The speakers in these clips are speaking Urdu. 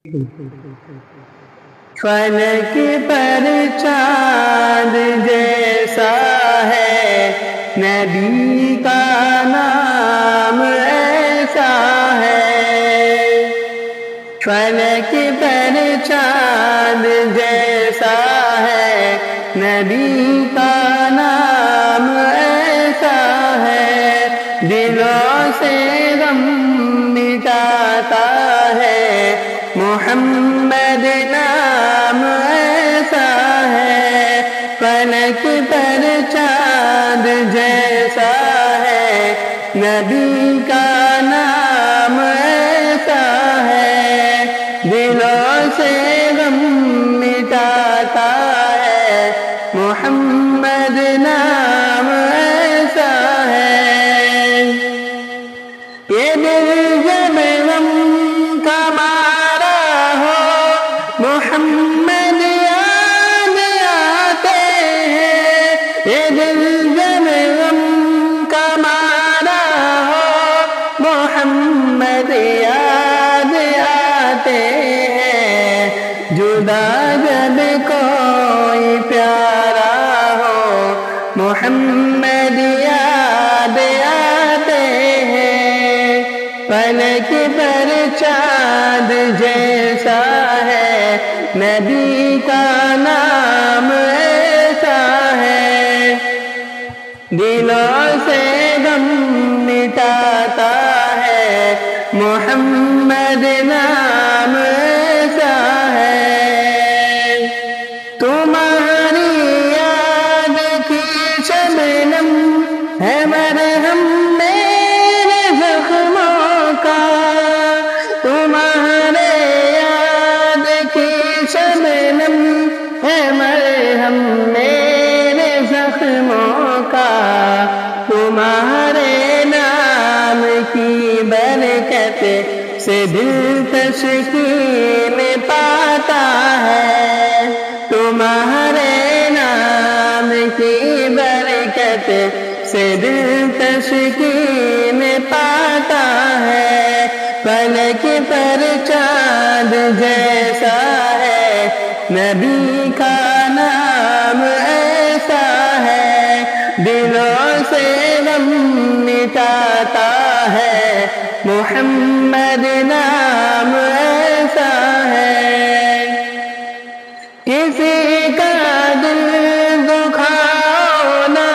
فلک پر چاند جیسا ہے نبی کا نام ایسا ہے، فلک پر چاند جیسا ہے نبی کا نام ایسا ہے، دلوں سے غم مٹاتا ہے محمد نام ایسا ہے، فلک پر چاند جیسا ہے نبی کا نام ایسا ہے، دلوں سے غم مٹاتا ہے محمد نام ایسا ہے، یہ دل جب غم کا مارا ہو محمد یاد آتے ہیں، یہ دل جب غم کا مارا ہو محمد یاد آتے ہیں، جدا جب کوئی پیارا ہو محمد یاد آتے ہیں، فلک پر چاند جیسا ہے نبی کا نام ایسا ہے، دلوں سے غم مٹاتا ہے محمد نام ایسا ہے، تمہاری یاد کی شبنم ہے مرہم میرے زخموں کا، تمہارے یاد کی شبنم ہے مرہم میرے زخموں کا، تمہارے نام کی برکت سے دل تسکین پاتا ہے، تمہارے نام کی برکت سے دل تسکین پاتا ہے، فلک پر چاند جیسا ہے نبی کا نام ایسا ہے، دلوں سے غم مٹاتا ہے محمد نام ایسا ہے، کسی کا دل دکھاؤ نہ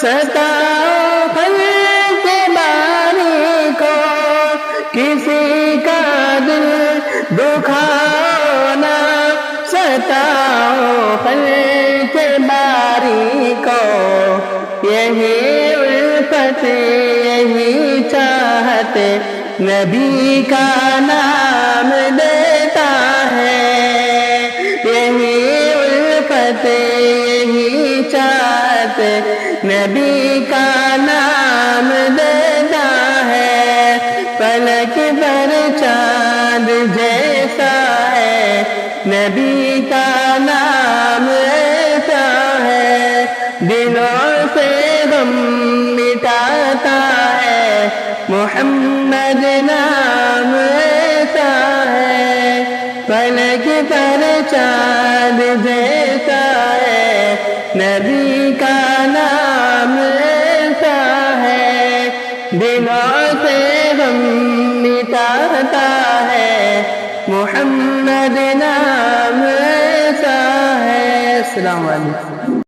ستاؤ خلق باری کو، کسی کا دل دکھاؤ نہ ستاؤ خلق باری کو، یہی الفت یہی چاہت نبی کا نام دیتا ہے، یہی الفت یہی چاہت نبی کا نام دیتا ہے، فلک پر چاند جیسا ہے نبی کا نام ایسا ہے، دلوں سے غم مٹاتا ہے محمد نام ایسا ہے، فلک پر چاند جیسا ہے نبی کا نام ایسا ہے، دلوں سے غم مٹاتا ہے محمد نام ایسا ہے۔ السلام علیکم۔